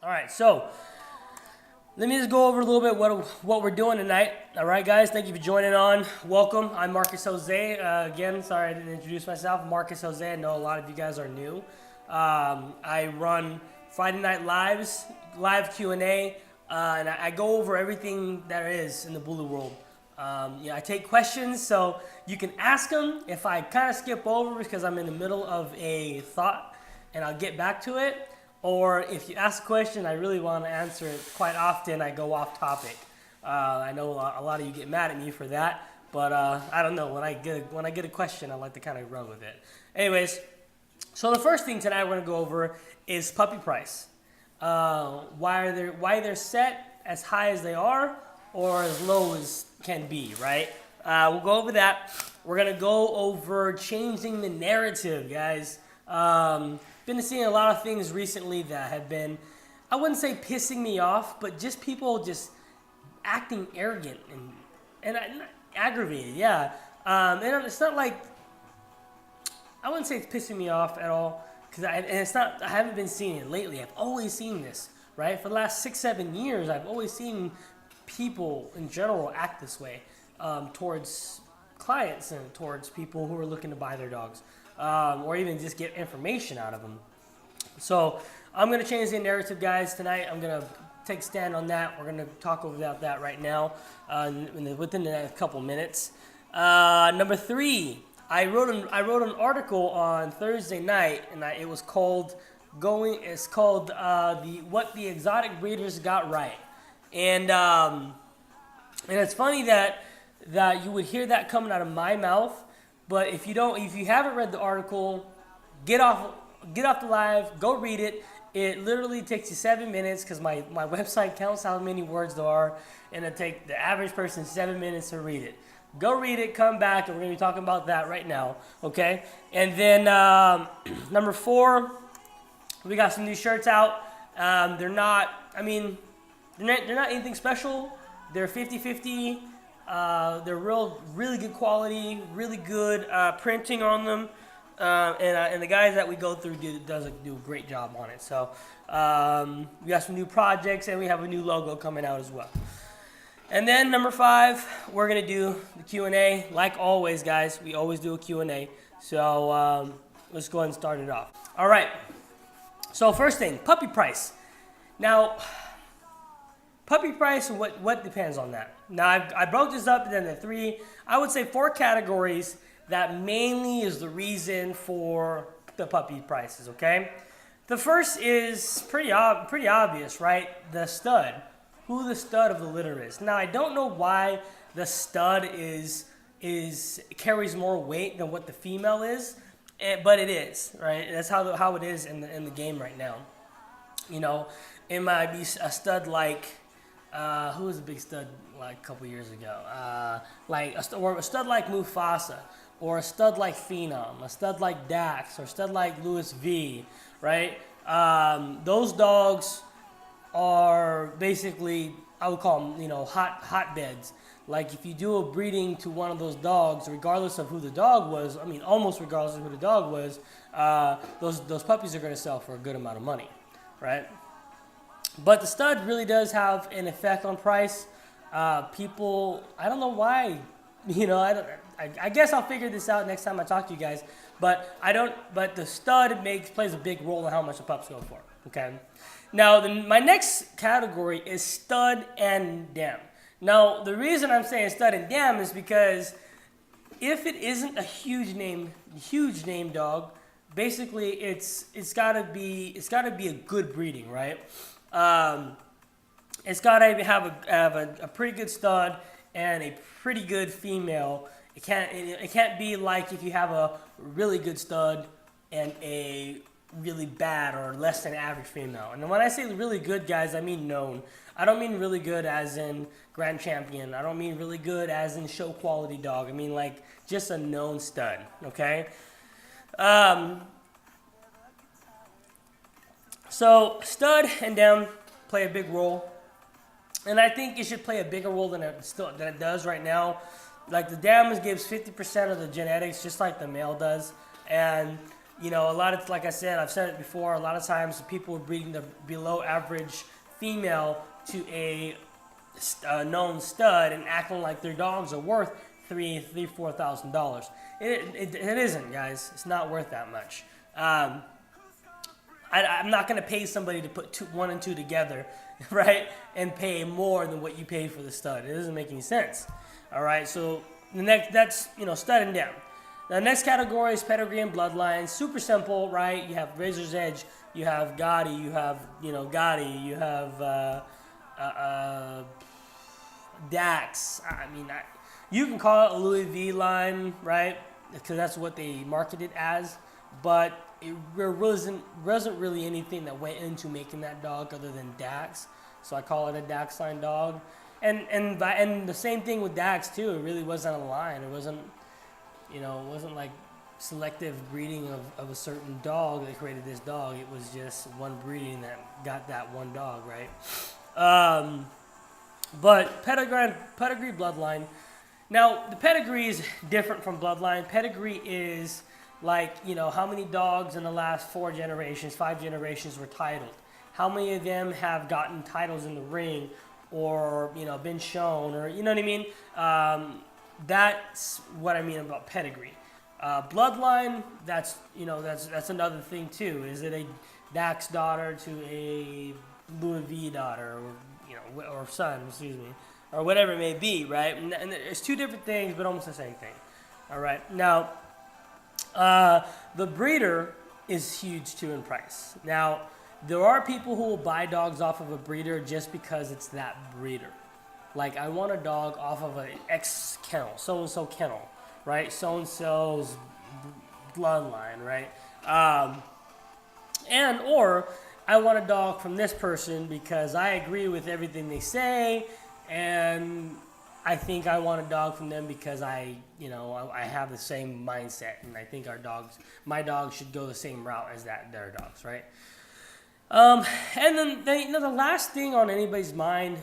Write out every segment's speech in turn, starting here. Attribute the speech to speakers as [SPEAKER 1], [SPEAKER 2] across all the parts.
[SPEAKER 1] All right, so let me just go over a little bit what we're doing tonight. All right, guys, thank you for joining on. Welcome. I'm Marcus Jose. Again, sorry I didn't introduce myself. Marcus Jose. I know a lot of you guys are new. I run Friday Night Lives, live Q&A, and I go over everything there is in the bully world. I take questions, so you can ask them. If I kind of skip over because I'm in the middle of a thought, and I'll get back to it. Or if you ask a question, I really want to answer it. Quite often, I go off topic. I know a lot of you get mad at me for that, but I don't know. When I get a question, I like to kind of run with it. Anyways, so the first thing tonight we're going to go over is puppy price. Why they're set as high as they are, or as low as can be, right? We'll go over that. We're going to go over changing the narrative, guys. Been seeing a lot of things recently that have been, I wouldn't say pissing me off, but just people just acting arrogant and aggravated, yeah. And it's not like, I wouldn't say it's pissing me off at all, because I haven't been seeing it lately. I've always seen this, right? For the last 6-7 years, I've always seen people in general act this way towards clients and towards people who are looking to buy their dogs. Or even just get information out of them. So I'm going to change the narrative, guys, tonight. I'm going to take a stand on that. We're going to talk about that right now within the next couple minutes. Number 3, I wrote an article on Thursday night, and it was called What the Exotic Breeders Got Right. And it's funny that you would hear that coming out of my mouth. But if you haven't read the article, get off the live, go read it. It literally takes you 7 minutes because my website counts how many words there are, and it takes the average person 7 minutes to read it. Go read it, come back, and we're going to be talking about that right now, okay? And then number 4, we got some new shirts out. They're not anything special. They're 50-50. They're really good quality, really good printing on them, and the guys that we go through do a great job on it. So we got some new projects, and we have a new logo coming out as well. And then number 5, we're gonna do the Q&A. Like always, guys, we always do a Q&A. So let's go ahead and start it off. All right. So first thing, puppy price. Now, puppy price, what depends on that? Now, I broke this up into 3, I would say 4 categories that mainly is the reason for the puppy prices, okay? The first is pretty obvious, right? The stud. Who the stud of the litter is. Now, I don't know why the stud carries more weight than what the female is, but it is, right? That's how it is in the game right now. You know, it might be a stud like, who was a big stud like a couple years ago? Or a stud like Mufasa, or a stud like Phenom, a stud like Dax, or a stud like Louis V, right? Those dogs are basically, I would call them, hotbeds. Like if you do a breeding to one of those dogs, regardless of who the dog was, almost regardless of who the dog was, those puppies are going to sell for a good amount of money, right? But the stud really does have an effect on price. People, I don't know why, I guess I'll figure this out next time I talk to you guys. But the stud plays a big role in how much the pups go for. Okay. Now my next category is stud and dam. Now the reason I'm saying stud and dam is because if it isn't a huge name dog, basically it's gotta be a good breeding, right? It's got to have a pretty good stud and a pretty good female. It can't be like if you have a really good stud and a really bad or less than average female. And when I say really good, guys, I mean known. I don't mean really good as in grand champion. I don't mean really good as in show quality dog. I mean like just a known stud, okay? So stud and dam play a big role, and I think it should play a bigger role than it does right now. Like the dam gives 50% of the genetics, just like the male does, and you know, a lot of, like I said, I've said it before, a lot of times people are breeding the below average female to a known stud and acting like their dogs are worth $4,000. It isn't, guys. It's not worth that much. I'm not going to pay somebody to put one and two together, right, and pay more than what you pay for the stud. It doesn't make any sense. All right, so the next, that's, you know, stud and down. The next category is pedigree and bloodline. Super simple, right? You have Razor's Edge, you have Gotti, you have, you know, Gotti, you have Dax. I mean, you can call it a Louis V line, right? Because that's what they marketed as, but there wasn't really anything that went into making that dog other than Dax. So I call it a Dax line dog. And the same thing with Dax too. It really wasn't a line. It wasn't, you know, it wasn't like selective breeding of a certain dog that created this dog. It was just one breeding that got that one dog, right? But pedigree, bloodline. Now, the pedigree is different from bloodline. Pedigree is like, you know, how many dogs in the last 5 generations were titled? How many of them have gotten titles in the ring or, you know, been shown, or, you know what I mean? That's what I mean about pedigree. Bloodline, that's, you know, that's another thing too. Is it a Dax daughter to a Louis V daughter, or, you know, or son, excuse me, or whatever it may be, right? And it's two different things, but almost the same thing. All right. Now, the breeder is huge too in price. Now, there are people who will buy dogs off of a breeder just because it's that breeder. Like, I want a dog off of an X kennel, so-and-so kennel, right? So-and-so's bloodline, right? Or I want a dog from this person because I agree with everything they say, and I think I want a dog from them because I have the same mindset, and I think my dogs should go the same route as their dogs, right? And then the last thing on anybody's mind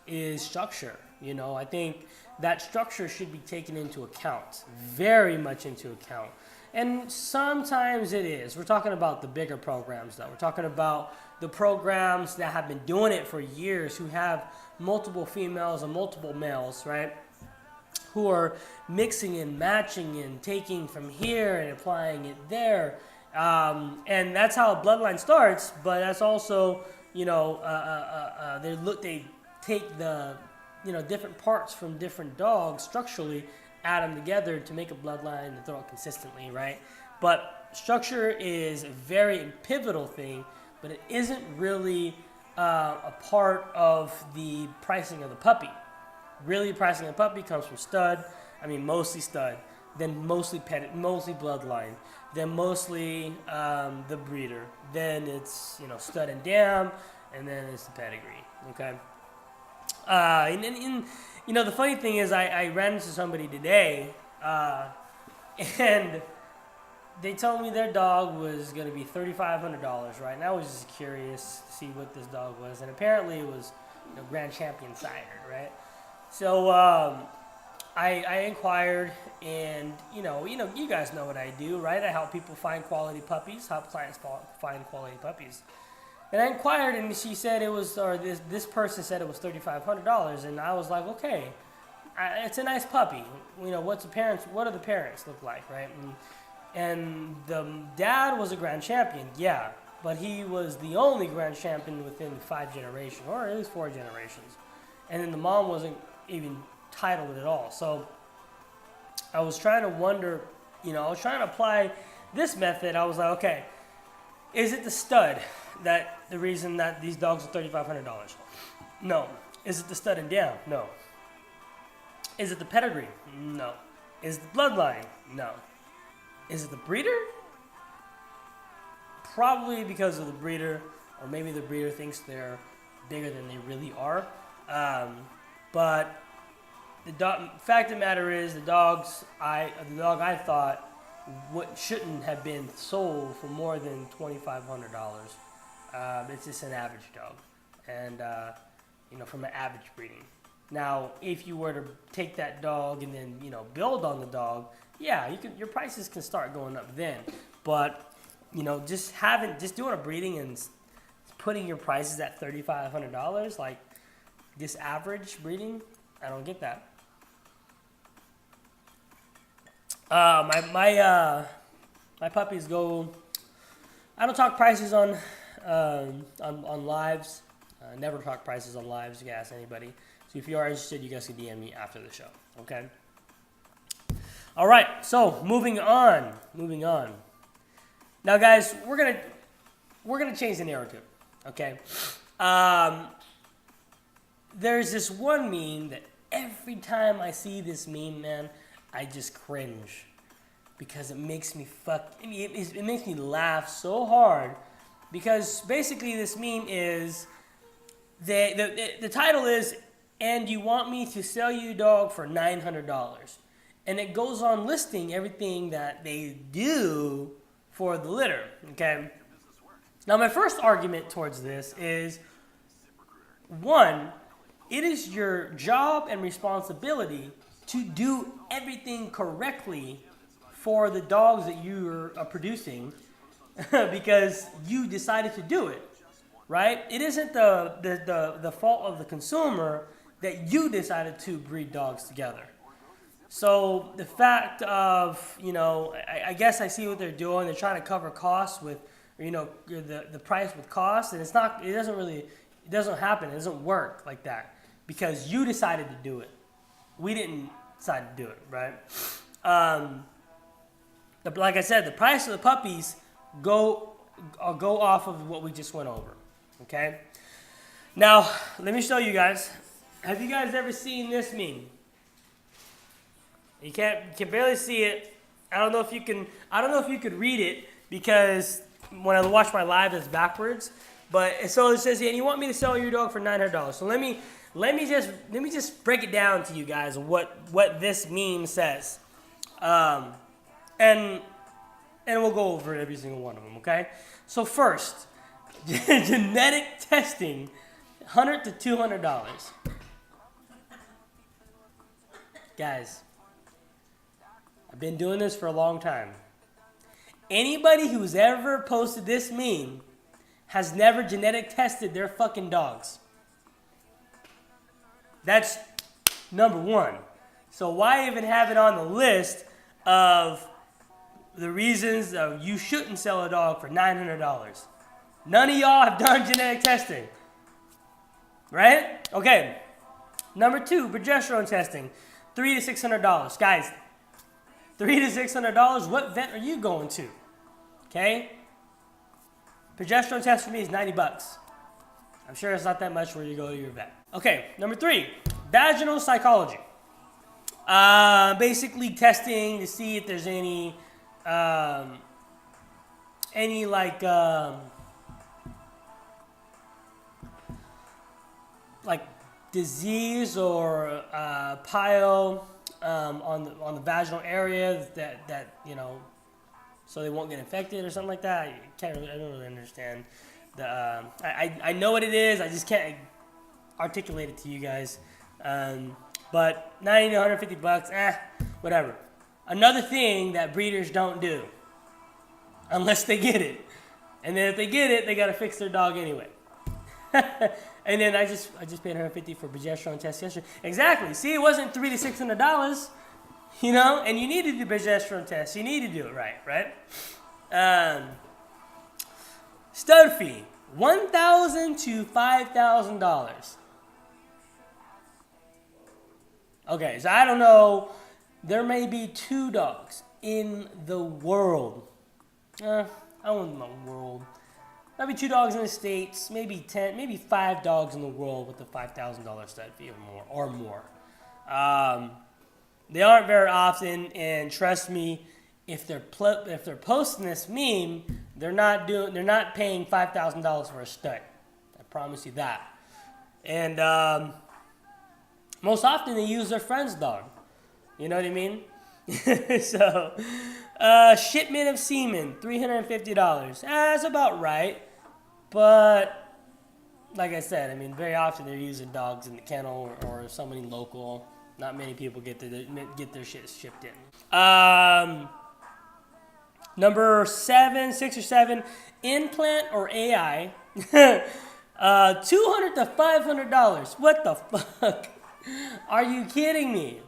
[SPEAKER 1] is structure. You know, I think that structure should be taken into account, very much into account. And sometimes it is. We're talking about the bigger programs, though. We're talking about the programs that have been doing it for years, who have multiple females and multiple males, right? Who are mixing and matching and taking from here and applying it there. And that's how a bloodline starts, but that's also, you know, they take the, you know, different parts from different dogs structurally, add them together to make a bloodline and throw it consistently, right? But structure is a very pivotal thing, but it isn't really a part of the pricing of the puppy. Really, pricing of the puppy comes from mostly stud, then mostly bloodline, then mostly the breeder, then it's, you know, stud and dam, and then it's the pedigree. Okay. And you know, the funny thing is, I ran into somebody today, and they told me their dog was going to be $3,500, right? And I was just curious to see what this dog was, and apparently it was, you know, Grand Champion sired, right? So I inquired, and you know, you guys know what I do, right? I help people find quality puppies, help clients find quality puppies. And I inquired, and she said this person said it was $3,500, and I was like, okay, it's a nice puppy. You know, what do the parents look like, right? And the dad was a Grand Champion, yeah, but he was the only Grand Champion within 5 generations, or at least 4 generations. And then the mom wasn't even titled at all. So I was trying to wonder, you know, I was trying to apply this method. I was like, okay, is it the stud that the reason that these dogs are $3,500? No. Is it the stud and down? No. Is it the pedigree? No. Is it the bloodline? No. Is it the breeder? Probably because of the breeder, or maybe the breeder thinks they're bigger than they really are. But the fact of the matter is, the dog I thought shouldn't have been sold for more than $2,500. It's just an average dog, and you know, from an average breeding. Now, if you were to take that dog and then, build on the dog, yeah, your prices can start going up then. But, just doing a breeding and putting your prices at $3,500, like this average breeding, I don't get that. My puppies go. I don't talk prices on lives. Never talk prices on lives. You can ask anybody. So if you are interested, you guys can DM me after the show. Okay. All right. So moving on. Now, guys, we're gonna change the narrative. Okay. There's this one meme that every time I see this meme, man, I just cringe because it makes me it makes me laugh so hard, because basically this meme is the title is, "And you want me to sell you a dog for $900?" And it goes on listing everything that they do for the litter. Okay. Now, my first argument towards this is, one, it is your job and responsibility to do everything correctly for the dogs that you are producing because you decided to do it, right? It isn't the fault of the consumer that you decided to breed dogs together. So the fact of, I guess I see what they're doing. They're trying to cover costs with, the price with costs, and it doesn't happen. It doesn't work like that because you decided to do it. We didn't decide to do it, right? Like I said, the price of the puppies go off of what we just went over, okay? Now, let me show you guys. Have you guys ever seen this meme? You can barely see it. I don't know if you could read it because when I watch my live, it's backwards. But so it says, and you want me to sell your dog for $900? So let me just break it down to you guys what this meme says, and we'll go over every single one of them. Okay. So first, genetic testing, $100 to $200. Guys, I've been doing this for a long time. Anybody who's ever posted this meme has never genetic tested their fucking dogs. That's number one. So why even have it on the list of the reasons you shouldn't sell a dog for $900? None of y'all have done genetic testing. Right? Okay. Number two, progesterone testing. $300 to $600. Guys, $300 to $600, what vet are you going to? Okay? Progesterone test for me is $90. I'm sure it's not that much where you go to your vet. Okay, number three, vaginal psychology. Basically testing to see if there's any disease or pile on the vaginal area that so they won't get infected or something like that. I don't really understand. I know what it is. I just can't articulate it to you guys. But $90 to $150, whatever. Another thing that breeders don't do, unless they get it, and then if they get it, they gotta fix their dog anyway. And then I just paid $150 for progesterone test yesterday. Exactly. See, it wasn't $300 to $600. And you need to do progesterone test. You need to do it right? Stud fee, $1,000 to $5,000. Okay, so I don't know. There may be 2 dogs in the world. I don't know the world. Maybe 2 dogs in the States, maybe 10, maybe 5 dogs in the world with a $5,000 stud fee or more. They aren't very often, and trust me, if they're posting this meme, they're not paying $5,000 for a stud. I promise you that. And most often they use their friend's dog. You know what I mean? So, shipment of semen, $350. That's about right. But like I said, I mean, very often they're using dogs in the kennel or somebody local. Not many people get their shit shipped in. Number 7, 6 or 7, implant or AI. $200 to $500. What the fuck? Are you kidding me?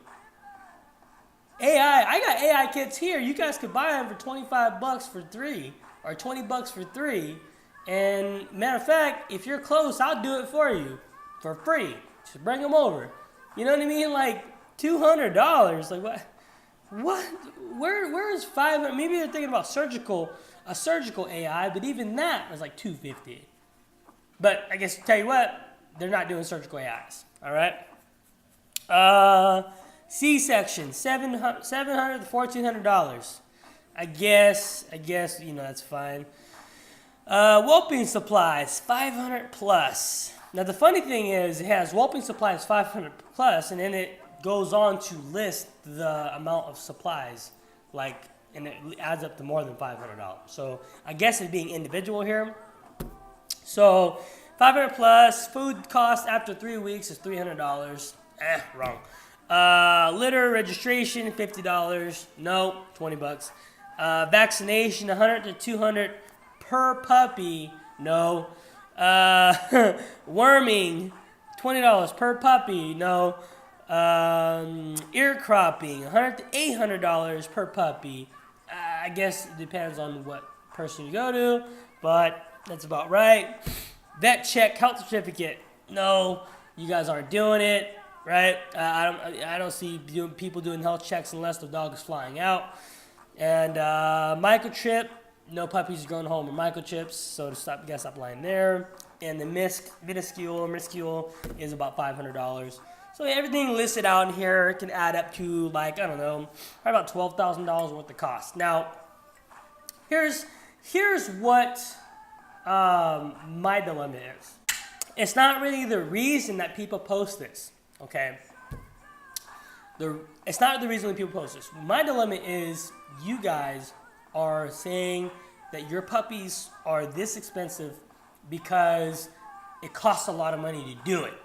[SPEAKER 1] AI, I got AI kits here. You guys could buy them for $25 for 3 or $20 for 3. And matter of fact, if you're close, I'll do it for you for free. Just bring them over. You know what I mean? Like $200. Like what? What? Where is 500? Maybe they're thinking about a surgical AI, but even that was like $250. But I guess tell you what, they're not doing surgical AIs. All right. C-section, $700 to $1,400. I guess that's fine. Whelping supplies, $500 plus. Now the funny thing is, it has whelping supplies $500 plus, and then it goes on to list the amount of supplies, and it adds up to more than $500. So I guess it's being individual here. So $500 plus. Food cost after 3 weeks is $300. Wrong. Litter registration $50. No, $20. Vaccination $100 to $200 per puppy. No. Worming $20 per puppy. No. Ear cropping $100 to $800 per puppy. I guess it depends on what person you go to, but that's about right. Vet check, health certificate. No, you guys aren't doing it, right? I don't see people doing health checks unless the dog is flying out. And microchip. No puppies are going home with microchips, so you gotta stop lying there. And the minuscule is about $500. So everything listed out in here can add up to probably about $12,000 worth of cost. Now, here's what my dilemma is. It's not really the reason that people post this, okay? It's not the reason that people post this. My dilemma is you guys are saying that your puppies are this expensive because it costs a lot of money to do it.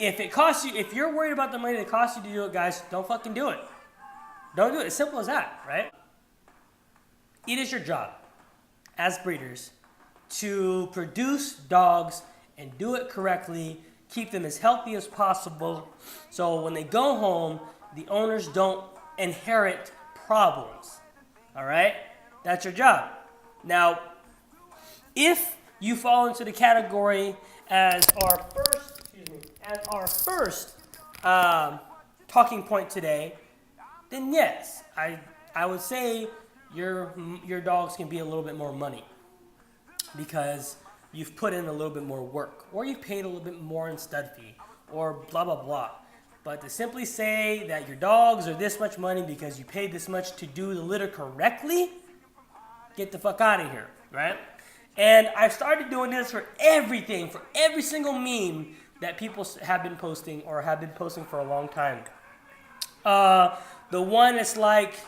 [SPEAKER 1] If you're worried about the money that costs you to do it, guys, don't fucking do it. Don't do it. As simple as that, right? It is your job as breeders to produce dogs and do it correctly, keep them as healthy as possible, so when they go home, the owners don't inherit problems. All right? That's your job. Now, if you fall into the category as our first talking point today, then yes, I would say your dogs can be a little bit more money because you've put in a little bit more work, or you've paid a little bit more in stud fee, or blah blah blah. But to simply say that your dogs are this much money because you paid this much to do the litter correctly, get the fuck out of here, right? And I've started doing this for everything, for every single meme that people have been posting or have been posting for a long time. The one is like,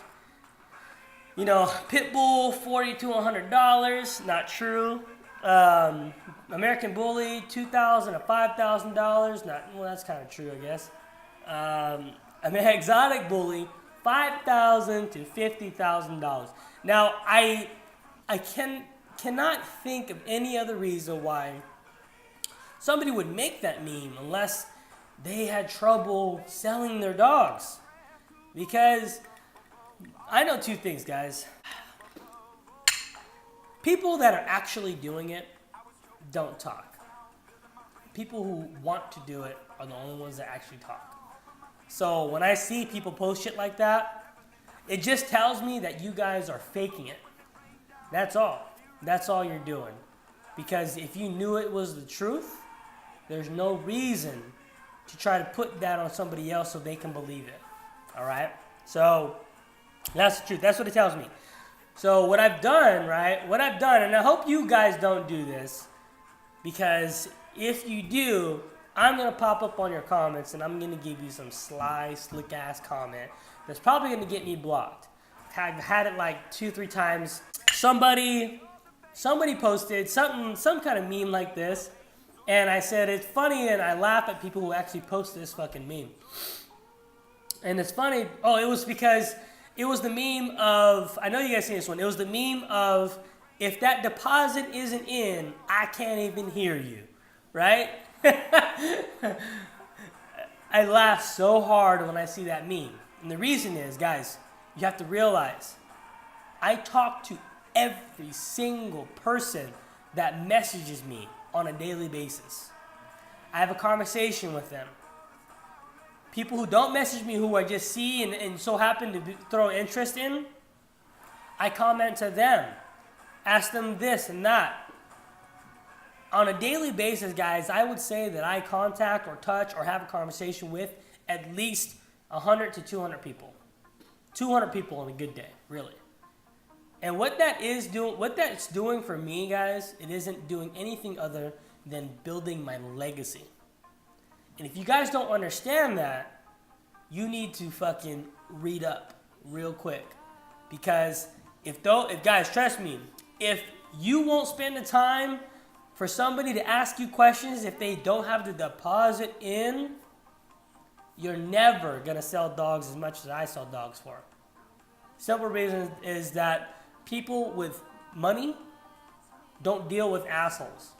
[SPEAKER 1] pit bull $40 to $100, not true. American bully $2,000 to $5,000, that's kind of true, I guess. Exotic bully $5,000 to $50,000. Now I cannot think of any other reason why somebody would make that meme unless they had trouble selling their dogs. Because I know two things, guys. People that are actually doing it don't talk. People who want to do it are the only ones that actually talk. So when I see people post shit like that, it just tells me that you guys are faking it. That's all. That's all you're doing. Because if you knew it was the truth, there's no reason to try to put that on somebody else so they can believe it. All right? So that's the truth. That's what it tells me. So what I've done, and I hope you guys don't do this, because if you do, I'm going to pop up on your comments and I'm going to give you some sly, slick-ass comment that's probably going to get me blocked. I've had it like 2-3 times. Somebody somebody posted some kind of meme like this, and I said it's funny, and I laugh at people who actually post this fucking meme. And it's funny. Oh, it was because it was the meme of, I know you guys seen this one. It was the meme of, if that deposit isn't in, I can't even hear you, right? I laugh so hard when I see that meme. And the reason is, guys, you have to realize, I talk to every single person that messages me on a daily basis. I have a conversation with them. People who don't message me, who I just see and so happen to throw interest in, I comment to them, ask them this and that. On a daily basis, guys, I would say that I contact or touch or have a conversation with at least 100 to 200 people. 200 people on a good day, really. And what that's doing for me, guys, it isn't doing anything other than building my legacy. And if you guys don't understand that, you need to fucking read up real quick. Because if guys, trust me, if you won't spend the time for somebody to ask you questions if they don't have the deposit in, you're never gonna sell dogs as much as I sell dogs for. Simple reason is that people with money don't deal with assholes.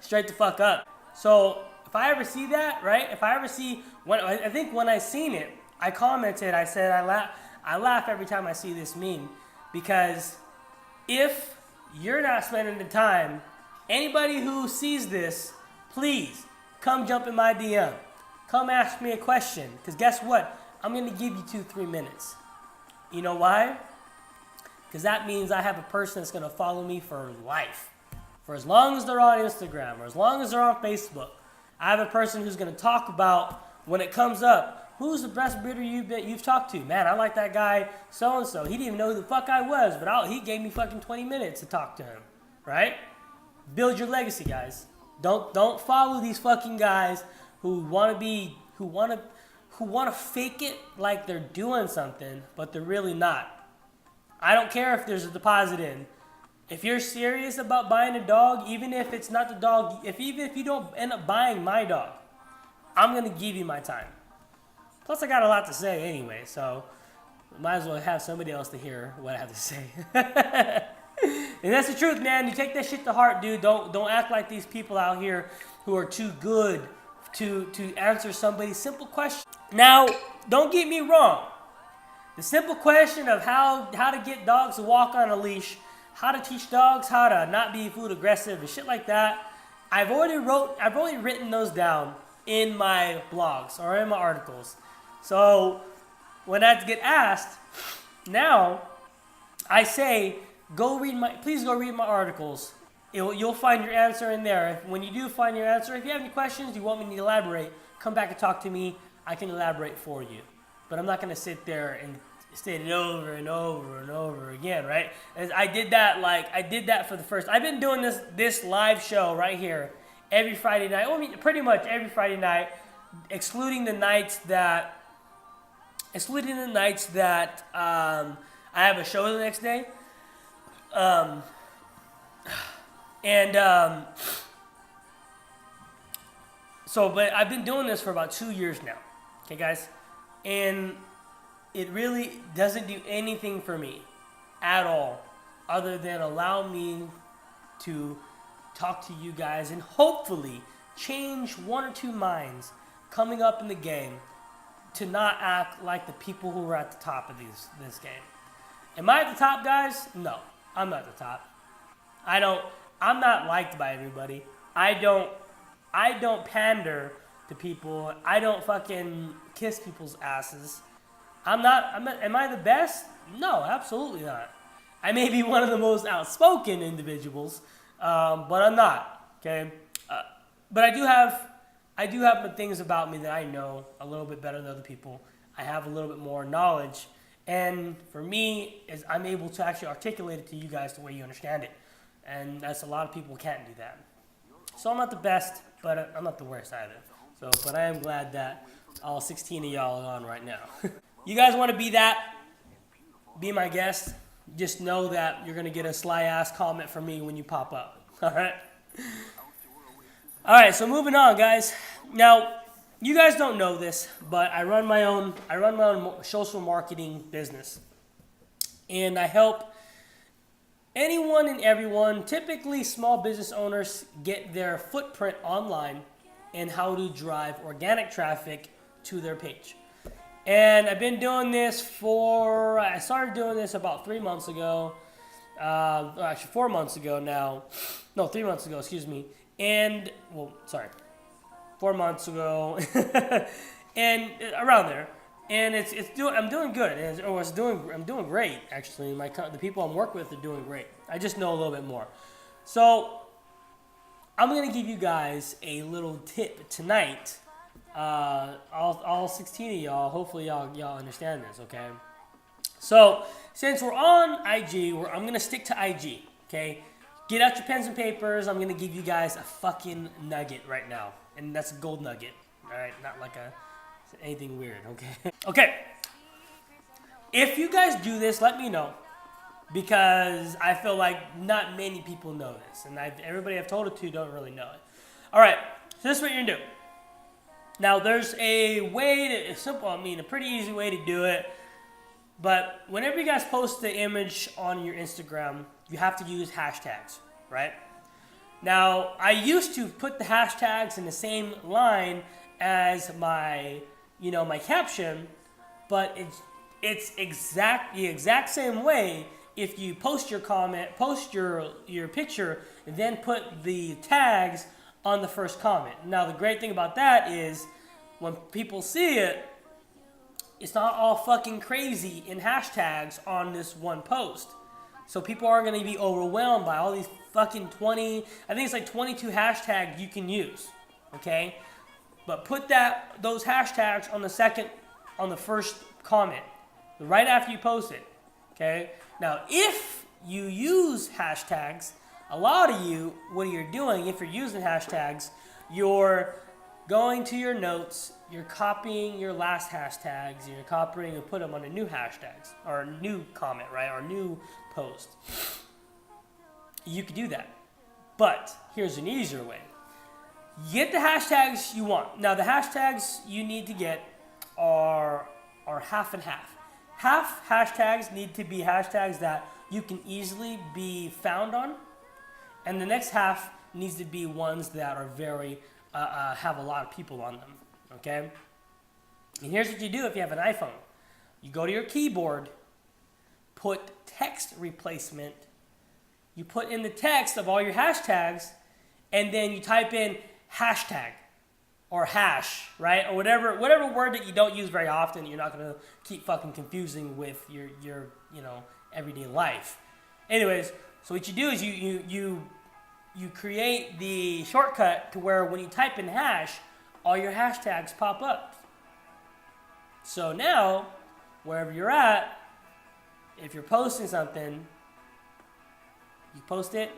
[SPEAKER 1] Straight the fuck up. So if I ever see that, right? If I ever see, I think when I seen it, I commented, I said, I laugh every time I see this meme, because if you're not spending the time, anybody who sees this, please come jump in my DM. Come ask me a question, because guess what? I'm going to give you 2-3 minutes. You know why? Because that means I have a person that's going to follow me for life. For as long as they're on Instagram or as long as they're on Facebook. I have a person who's going to talk about, when it comes up, who's the best breeder you've talked to? Man, I like that guy so-and-so. He didn't even know who the fuck I was, but he gave me fucking 20 minutes to talk to him. Right? Build your legacy, guys. Don't follow these fucking guys who want to fake it like they're doing something, but they're really not. I don't care if there's a deposit in. If you're serious about buying a dog, even if it's not the dog, even if you don't end up buying my dog, I'm going to give you my time. Plus, I got a lot to say anyway, so might as well have somebody else to hear what I have to say. And that's the truth, man. You take that shit to heart, dude. Don't act like these people out here who are too good to answer somebody's simple question. Now, don't get me wrong. The simple question of how to get dogs to walk on a leash, how to teach dogs how to not be food aggressive and shit like that, I've already written those down in my blogs or in my articles. So when I get asked, now I say, please go read my articles. You'll find your answer in there. When you do find your answer, if you have any questions, you want me to elaborate, come back and talk to me. I can elaborate for you. But I'm not going to sit there and state it over and over and over again, right? As I did that for the first. I've been doing this live show right here every Friday night. I mean, pretty much every Friday night, excluding the nights that I have a show the next day. But I've been doing this for about 2 years now. Okay, guys? And it really doesn't do anything for me at all other than allow me to talk to you guys and hopefully change 1 or 2 minds coming up in the game to not act like the people who are at the top of this game. Am I at the top, guys? No, I'm not at the top. I'm not liked by everybody. I don't pander to people. I don't fucking kiss people's asses. Am I the best? No, absolutely not. I may be one of the most outspoken individuals, but I'm not. Okay, but I do have things about me that I know a little bit better than other people. I have a little bit more knowledge, and for me, is I'm able to actually articulate it to you guys the way you understand it, and that's a lot of people can't do that. So I'm not the best, but I'm not the worst either. So, but I am glad that all 16 of y'all are on right now. You guys want to be my guest? just know that you're gonna get a sly ass comment from me when you pop up. All right. All right. So moving on, guys. Now, you guys don't know this, but I run my own social marketing business, and I help anyone and everyone, typically small business owners, get their footprint online and how to drive organic traffic to their page. And I've been doing this I started doing this about 3 months ago. Actually 4 months ago now. No, 3 months ago, excuse me. 4 months ago. And around there. And I'm doing good. I'm doing great, actually. The people I'm working with are doing great. I just know a little bit more. So I'm gonna give you guys a little tip tonight. All 16 of y'all. Hopefully y'all understand this. Okay. So since we're on IG, I'm gonna stick to IG. Okay. Get out your pens and papers. I'm gonna give you guys a fucking nugget right now, and that's a gold nugget. All right, not like anything weird. Okay. Okay. If you guys do this, let me know, because I feel like not many people know this, and everybody I've told it to don't really know it. All right. So this is what you're gonna do. Now, there's a pretty easy way to do it. But whenever you guys post the image on your Instagram, you have to use hashtags, right? Now, I used to put the hashtags in the same line as my caption, but it's the exact same way. If you post your comment, post your picture, and then put the tags on the first comment. Now, the great thing about that is when people see it, it's not all fucking crazy in hashtags on this one post. So people aren't going to be overwhelmed by all these fucking 20, I think it's like 22 hashtags you can use, okay? But put those hashtags on the first comment, right after you post it, okay? Now, if you use hashtags, a lot of you, what you're doing, if you're using hashtags, you're going to your notes, you're copying your last hashtags, you're copying and put them on a new hashtags, or a new comment, right, or a new post. You could do that. But here's an easier way. Get the hashtags you want. Now, the hashtags you need to get are half and half. Half hashtags need to be hashtags that you can easily be found on, and the next half needs to be ones that are very have a lot of people on them. Okay. And here's what you do if you have an iPhone. You go to your keyboard, put text replacement. You put in the text of all your hashtags, and then you type in hashtag or hash, right? Or whatever word that you don't use very often, you're not going to keep fucking confusing with your everyday life. Anyways, so what you do is you create the shortcut to where when you type in hash, all your hashtags pop up. So now, wherever you're at, if you're posting something, you post it,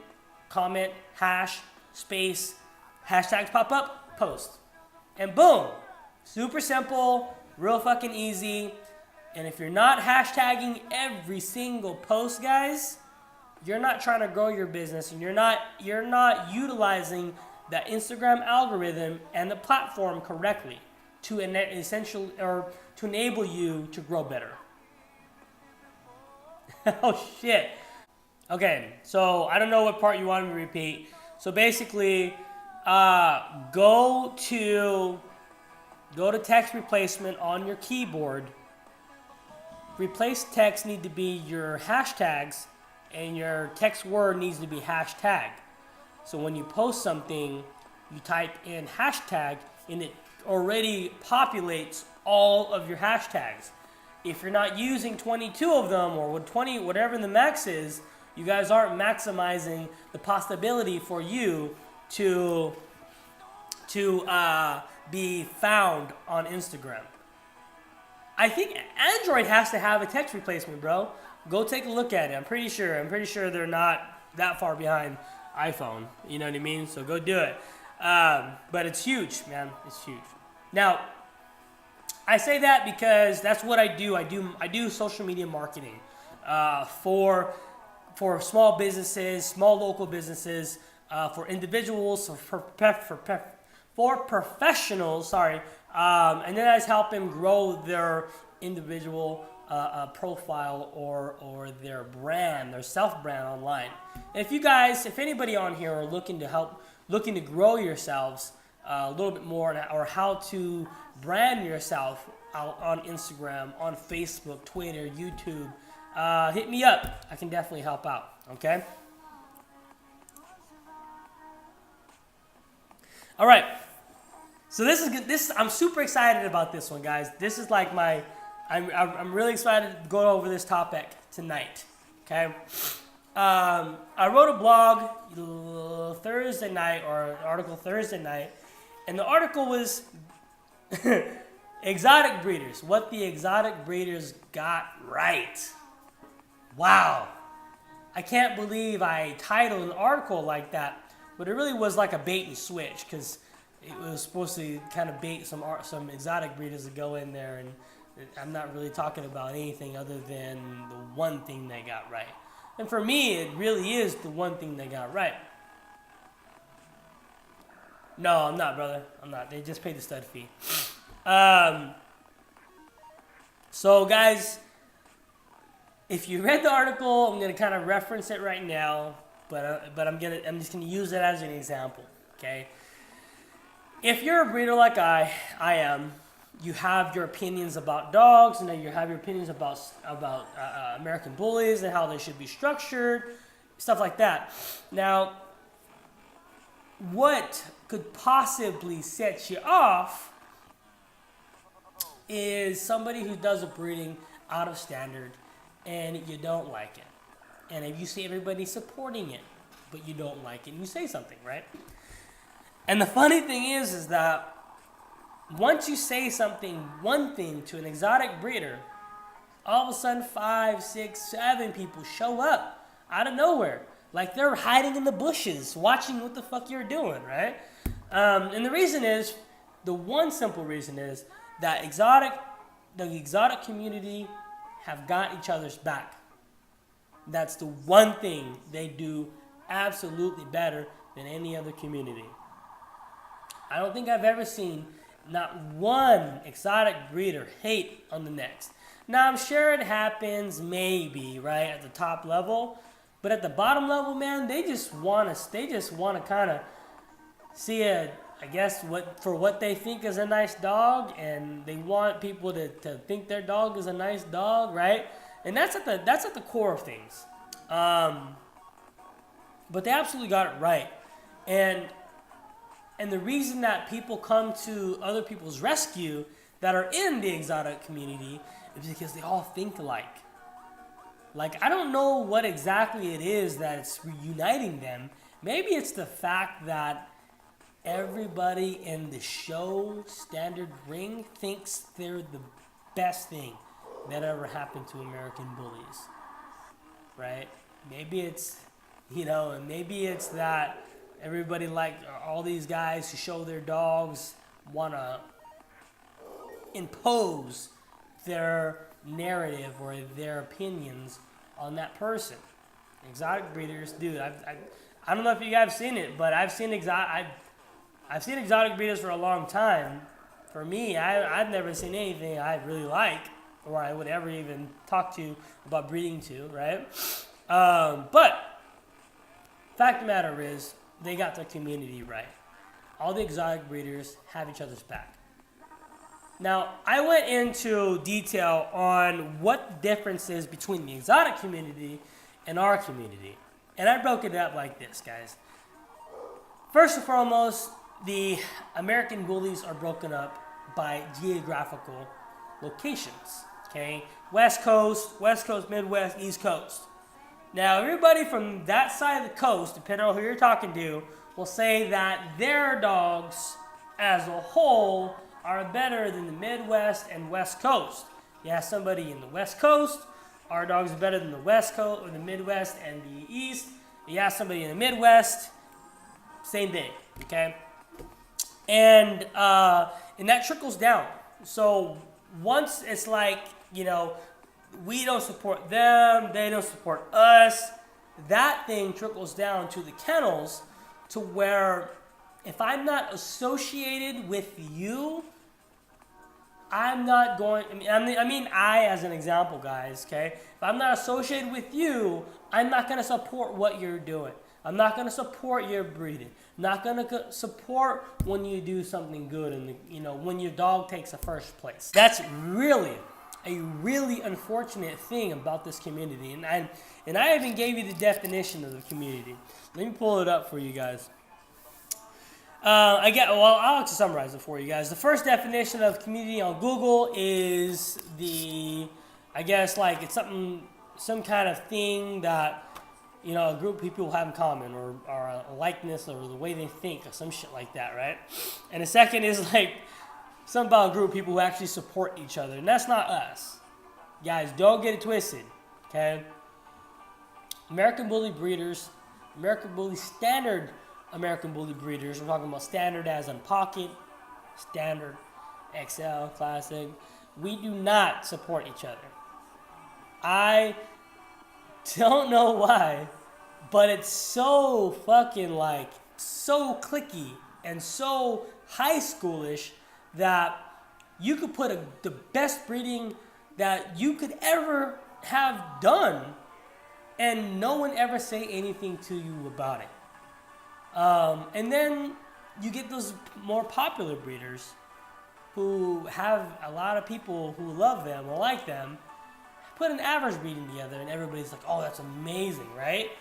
[SPEAKER 1] comment, hash, space, hashtags pop up, post. And boom, super simple, real fucking easy. And if you're not hashtagging every single post, guys, you're not trying to grow your business, and you're not utilizing the Instagram algorithm and the platform correctly to enable you to grow better. Oh shit. Okay, so I don't know what part you want me to repeat. So basically, go to text replacement on your keyboard. Replace text need to be your hashtags, and your text word needs to be hashtag. So when you post something, you type in hashtag, and it already populates all of your hashtags. If you're not using 22 of them, or 20, whatever the max is, you guys aren't maximizing the possibility for you to be found on Instagram. I think Android has to have a text replacement, bro. Go take a look at it. I'm pretty sure they're not that far behind iPhone. You know what I mean? So go do it. But it's huge, man. It's huge. Now, I say that because that's what I do. I do social media marketing. for small businesses, small local businesses, for individuals, for professionals, and then I just help them grow their individual profile or their brand, their self-brand online. And if anybody on here are looking to grow yourselves a little bit more, or how to brand yourself out on Instagram, on Facebook, Twitter, YouTube, hit me up. I can definitely help out. Okay. All right. So I'm super excited about this one, guys. This is like I'm really excited to go over this topic tonight. Okay. I wrote a blog Thursday night, or an article Thursday night, and the article was exotic breeders. What the exotic breeders got right. Wow. I can't believe I titled an article like that, but it really was like a bait and switch, because it was supposed to kind of bait some exotic breeders to go in there, and I'm not really talking about anything other than the one thing they got right. And for me, it really is the one thing they got right. No, I'm not, brother. I'm not. They just paid the stud fee. So, guys, if you read the article, I'm going to kind of reference it right now, but I'm just going to use it as an example, okay? If you're a breeder like I am, you have your opinions about dogs, and you have your opinions about American bullies and how they should be structured, stuff like that. Now, what could possibly set you off is somebody who does a breeding out of standard and you don't like it. And if you see everybody supporting it, but you don't like it, and you say something, right? And the funny thing is that once you say one thing to an exotic breeder, all of a sudden 5, 6, 7 people show up out of nowhere. Like they're hiding in the bushes, watching what the fuck you're doing, right? And the one simple reason is that the exotic community have got each other's back. That's the one thing they do absolutely better than any other community. I don't think I've ever seen not one exotic breeder hate on the next. Now, I'm sure it happens maybe, right, at the top level. But at the bottom level, man, they just want to kind of see what they think is a nice dog, and they want people to think their dog is a nice dog, right? And that's at the core of things. But they absolutely got it right. And the reason that people come to other people's rescue that are in the exotic community is because they all think alike. Like, I don't know what exactly it is that's reuniting them. Maybe it's the fact that everybody in the show standard ring thinks they're the best thing that ever happened to American bullies, right? Maybe it's, and maybe it's that everybody, like all these guys who show their dogs, want to impose their narrative or their opinions on that person. Exotic breeders, dude. I don't know if you guys have seen it, but I've seen exotic breeders for a long time. For me, I've never seen anything I really like, or I would ever even talk to about breeding to, right? But fact of the matter is, they got their community right. All the exotic breeders have each other's back. Now, I went into detail on what the difference is between the exotic community and our community. And I broke it up like this, guys. First and foremost, the American bullies are broken up by geographical locations. Okay? West Coast, Midwest, East Coast. Now, everybody from that side of the coast, depending on who you're talking to, will say that their dogs as a whole are better than the Midwest and West Coast. You have somebody in the West Coast, our dogs are better than the West Coast or the Midwest and the East. You have somebody in the Midwest, same thing, okay? And that trickles down. So once it's like, we don't support them, they don't support us. That thing trickles down to the kennels, to where if I'm not associated with you, I'm not going, I as an example, guys, okay? If I'm not associated with you, I'm not going to support what you're doing. I'm not going to support your breeding. I'm not going to support when you do something good and, when your dog takes the first place. That's really a really unfortunate thing about this community. And I even gave you the definition of the community. Let me pull it up for you guys. I'll just summarize it for you guys. The first definition of community on Google is it's some kind of thing that, a group of people have in common, or a likeness, or the way they think, or some shit like that, right? And the second is something about a group of people who actually support each other, and that's not us. Guys, don't get it twisted, okay? American Bully breeders, standard American Bully breeders, we're talking about standard as in pocket, standard, XL, classic. We do not support each other. I don't know why, but it's so fucking so cliquey and so high schoolish that you could put the best breeding that you could ever have done and no one ever say anything to you about it. And then you get those more popular breeders who have a lot of people who love them or like them, put an average breeding together and everybody's like, oh, that's amazing, right?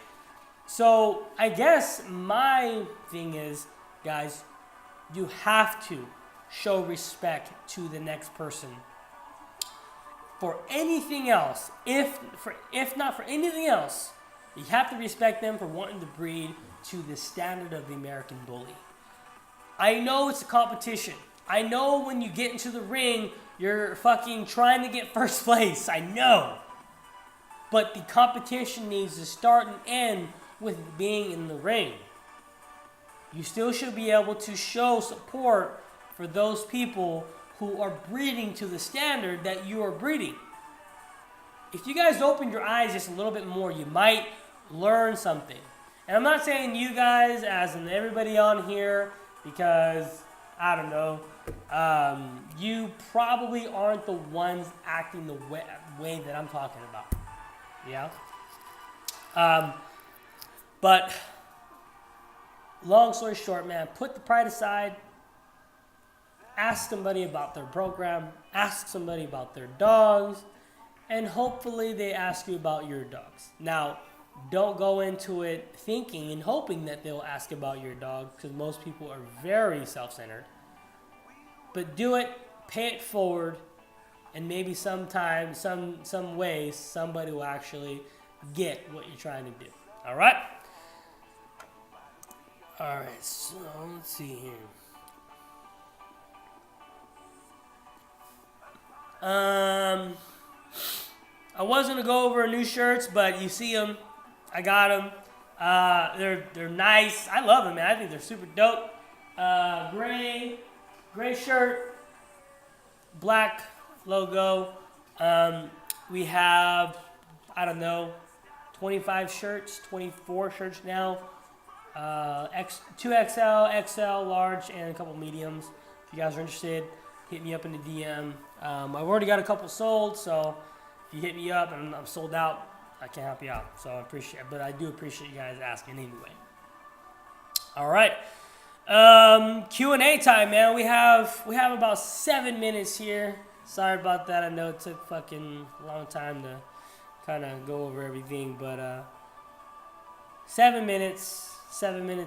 [SPEAKER 1] So I guess my thing is, guys, you have to show respect to the next person. For anything else, if not for anything else, you have to respect them for wanting to breed to the standard of the American Bully. I know it's a competition. I know when you get into the ring, you're fucking trying to get first place. I know. But the competition needs to start and end with being in the ring. You still should be able to show support for those people who are breeding to the standard that you are breeding. If you guys open your eyes just a little bit more, you might learn something. And I'm not saying you guys as in everybody on here, because, I don't know, you probably aren't the ones acting the way that I'm talking about. Yeah? But, long story short, man, put the pride aside. Ask somebody about their program. Ask somebody about their dogs. And hopefully they ask you about your dogs. Now, don't go into it thinking and hoping that they'll ask about your dog, because most people are very self-centered. But do it, pay it forward, and maybe sometime, some way, somebody will actually get what you're trying to do. All right? All right, so let's see here. I was going to go over new shirts, but you see them. I got them. They're nice. I love them, man. I think they're super dope. Gray shirt, black logo. We have, 25 shirts, 24 shirts now. 2XL, XL, large, and a couple mediums. If you guys are interested, hit me up in the DM. I've already got a couple sold, so if you hit me up and I'm sold out, I can help you out. So I do appreciate you guys asking anyway. All right. Q&A time, man. We have about 7 minutes here. Sorry about that. I know it took fucking a long time to kind of go over everything, but 7 minutes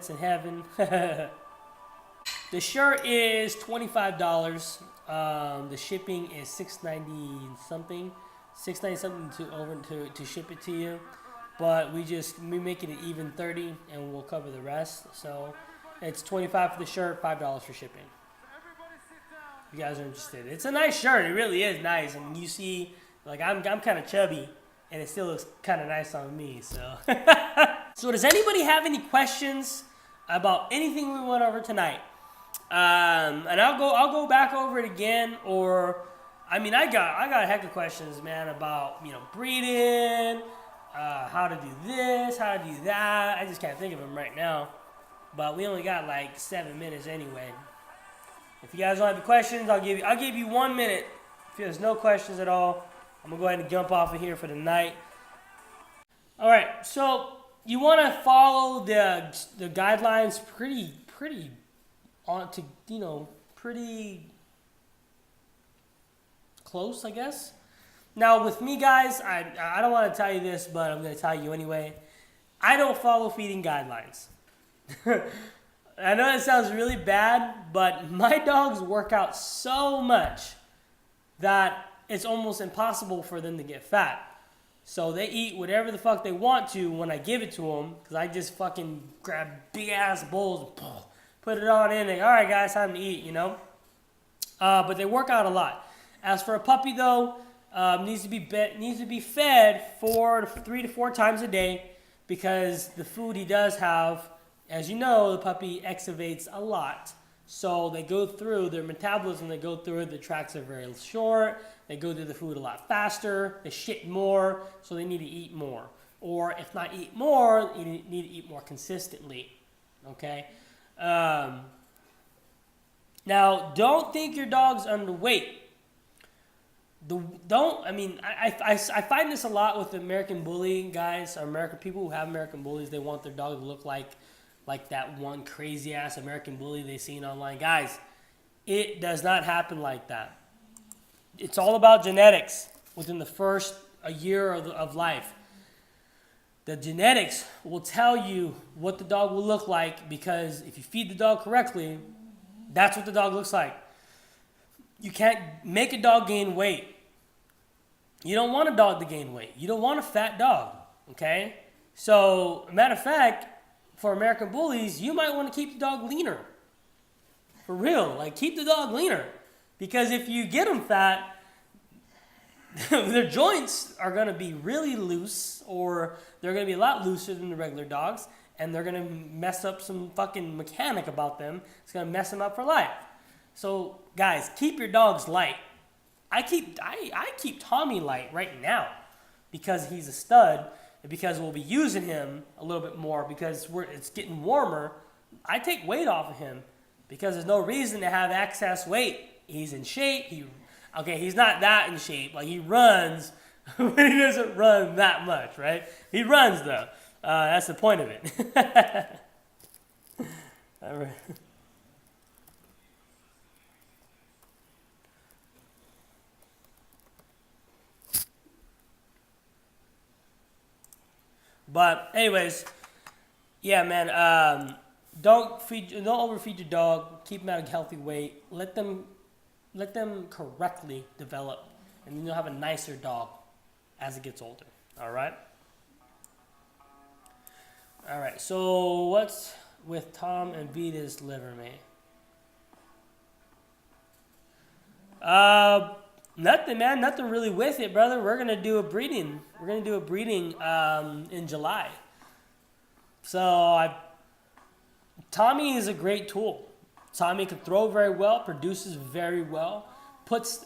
[SPEAKER 1] in heaven. The shirt is $25. The shipping is $6.90 something to ship it to you. But we make it an even 30 and we'll cover the rest. So it's $25 for the shirt, $5 for shipping. If you guys are interested. It's a nice shirt. It really is nice. And you see, I'm kind of chubby and it still looks kind of nice on me. So so does anybody have any questions about anything we went over tonight? And I'll go back over it again, or I mean, I got a heck of questions, man, about, breeding, how to do this, how to do that. I just can't think of them right now. But we only got like 7 minutes anyway. If you guys don't have the questions, I'll give you 1 minute. If there's no questions at all, I'm gonna go ahead and jump off of here for the night. All right, so you want to follow the guidelines pretty pretty close, I guess. Now with me, guys, I don't want to tell you this, but I'm gonna tell you anyway. I don't follow feeding guidelines. I know that sounds really bad, but my dogs work out so much that it's almost impossible for them to get fat. So they eat whatever the fuck they want to when I give it to them, because I just fucking grab big ass bowls and put it on in and all right guys, time to eat, But they work out a lot. As for a puppy though, needs to be fed 3 to 4 times a day, because the food he does have, as you know, the puppy excavates a lot. So they go through their metabolism, the tracks are very short, they go through the food a lot faster, they shit more, so they need to eat more. Or if not eat more, you need to eat more consistently, okay? Now, don't think your dog's underweight. I find this a lot with American bullying guys, or American people who have American bullies. They want their dog to look like that one crazy ass American bully they seen online. Guys, it does not happen like that. It's all about genetics within the first a year of life. The genetics will tell you what the dog will look like, because if you feed the dog correctly, that's what the dog looks like. You can't make a dog gain weight. You don't want a dog to gain weight. You don't want a fat dog, okay? So, matter of fact, for American bullies, you might want to keep the dog leaner. For real, keep the dog leaner. Because if you get them fat, their joints are going to be really loose, or they're going to be a lot looser than the regular dogs, and they're going to mess up some fucking mechanic about them. It's going to mess them up for life. So, guys, keep your dogs light. I keep Tommy light right now because he's a stud, and because we'll be using him a little bit more because it's getting warmer. I take weight off of him because there's no reason to have excess weight. He's in shape. He's not that in shape. He runs, but he doesn't run that much, right? He runs, though. That's the point of it. All right. But anyways, yeah, man. Don't overfeed your dog. Keep them at a healthy weight. Let them correctly develop, and then you'll have a nicer dog as it gets older. All right. All right. So what's with Tom and Vita's liver, man? Nothing, man. Nothing really with it, brother. We're gonna do a breeding. In July. So Tommy is a great tool. Tommy can throw very well, produces very well, puts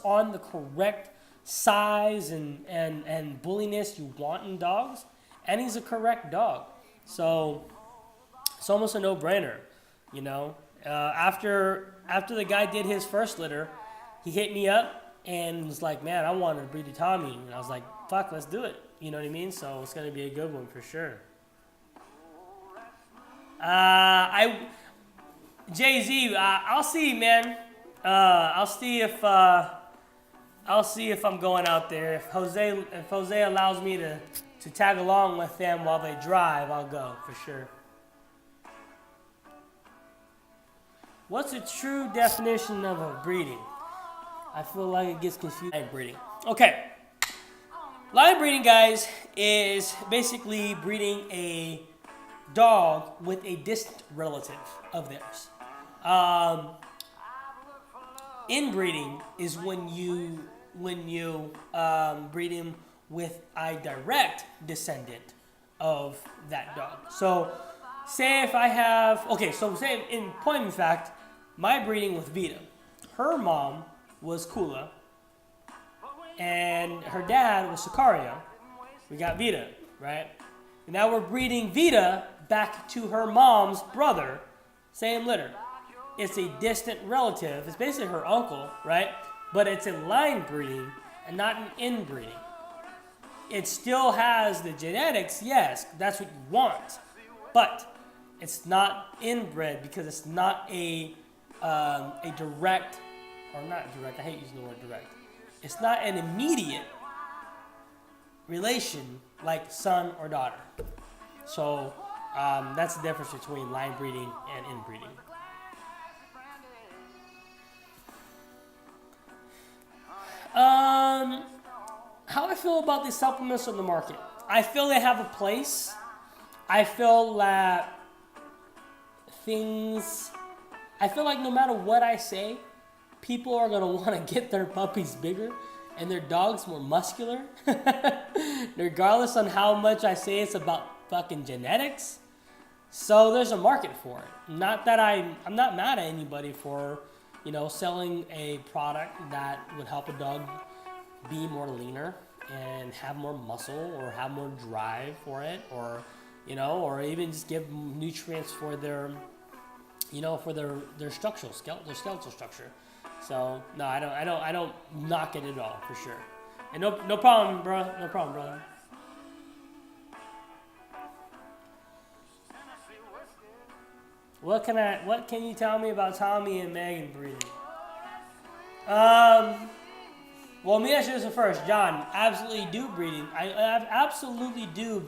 [SPEAKER 1] on the correct size and bulliness you want in dogs, and he's a correct dog. So it's almost a no-brainer, After the guy did his first litter, he hit me up and was like, man, I wanted to breed a Tommy. And I was like, fuck, let's do it. You know what I mean? So it's going to be a good one for sure. Jay-Z, I'll see, man. I'll see if I'm going out there. If Jose allows me to tag along with them while they drive, I'll go for sure. What's a true definition of a breeding? I feel like it gets confused. Line breeding. Okay. Line breeding, guys, is basically breeding a dog with a distant relative of theirs. Inbreeding is when you breed him with a direct descendant of that dog. So, say in point of fact, my breeding with Vita, her mom was Kula, and her dad was Sicario. We got Vita, right? And now we're breeding Vita back to her mom's brother, same litter. It's a distant relative. It's basically her uncle, right? But it's a line breeding and not an inbreeding. It still has the genetics, yes, that's what you want. But it's not inbred because it's not a direct, or not direct, I hate using the word direct. It's not an immediate relation like son or daughter. So that's the difference between line breeding and inbreeding. How I feel about these supplements on the market. I feel they have a place. I feel that I feel like no matter what I say, people are going to want to get their puppies bigger and their dogs more muscular. Regardless on how much I say it's about fucking genetics. So there's a market for it. Not that I'm not mad at anybody for, selling a product that would help a dog be more leaner and have more muscle or have more drive for it, or even just give nutrients for their skeletal structure. So no, I don't knock it at all, for sure. And no problem, bro. No problem, brother. What can you tell me about Tommy and Megan breeding? Well, let me ask you this first. John, absolutely do breeding. I absolutely do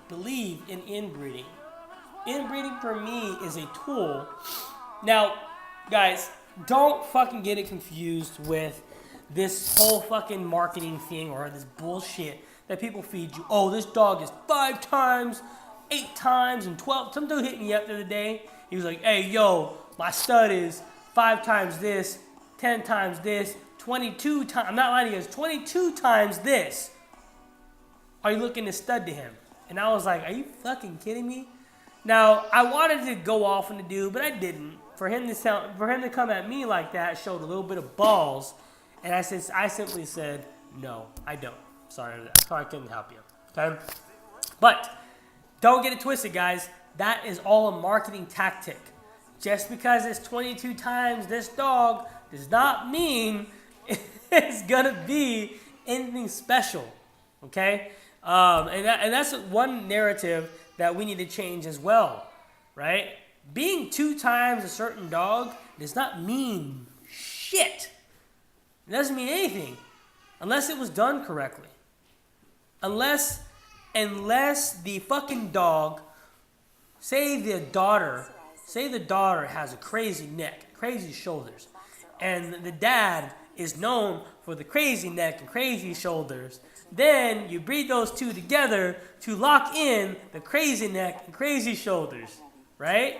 [SPEAKER 1] believe in inbreeding. Inbreeding for me is a tool. Now, guys, don't fucking get it confused with this whole fucking marketing thing or this bullshit that people feed you. Oh, this dog is 5 times, 8 times, and 12. Some dude hit me up the other day. He was like, hey, yo, my stud is 5 times this, 10 times this, 22 times. I'm not lying to you guys. 22 times this. Are you looking to stud to him? And I was like, are you fucking kidding me? Now, I wanted to go off on the dude, but I didn't. For him to come at me like that showed a little bit of balls. And I simply said, no, I don't. Sorry I couldn't help you. Okay? But don't get it twisted, guys. That is all a marketing tactic. Just because it's 22 times this dog does not mean it's going to be anything special. Okay? And that's one narrative that we need to change as well. Right? Being 2 times a certain dog does not mean shit. It doesn't mean anything unless it was done correctly. Unless the fucking dog, say the daughter has a crazy neck, crazy shoulders, and the dad is known for the crazy neck and crazy shoulders, then you breed those two together to lock in the crazy neck and crazy shoulders, right?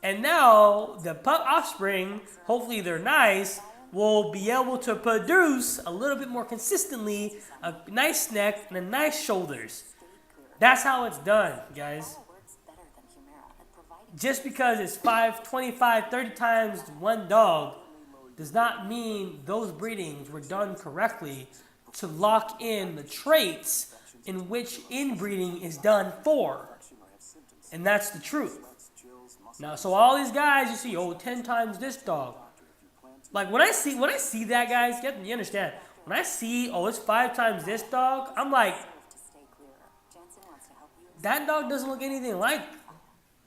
[SPEAKER 1] And now the offspring, hopefully they're nice, will be able to produce a little bit more consistently a nice neck and a nice shoulders. That's how it's done, guys. Just because it's 5, 25, 30 times one dog does not mean those breedings were done correctly to lock in the traits in which inbreeding is done for. And that's the truth. Now, so all these guys you see, 10 times this dog. Like when I see that, guys, you understand. When I see, it's 5 times this dog, I'm like, that dog doesn't look anything like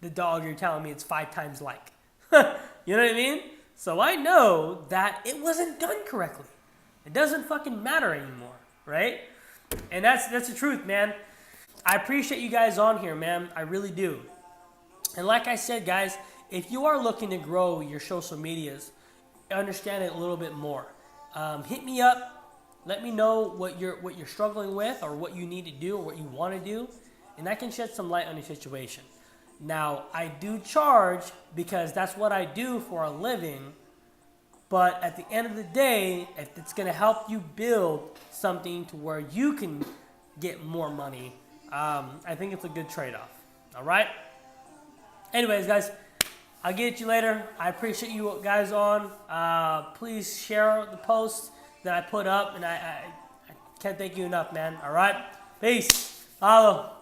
[SPEAKER 1] the dog you're telling me it's 5 times like. You know what I mean? So I know that it wasn't done correctly. It doesn't fucking matter anymore, right? And that's the truth, man. I appreciate you guys on here, man. I really do. And like I said, guys, if you are looking to grow your social medias, understand it a little bit more, hit me up. Let me know what you're struggling with, or what you need to do, or what you want to do, and I can shed some light on your situation. Now, I do charge because that's what I do for a living, but at the end of the day, if it's going to help you build something to where you can get more money, I think it's a good trade-off. All right? Anyways, guys, I'll get at you later. I appreciate you guys on. Please share the posts that I put up, and I Can't thank you enough, man. All right? Peace. Follow.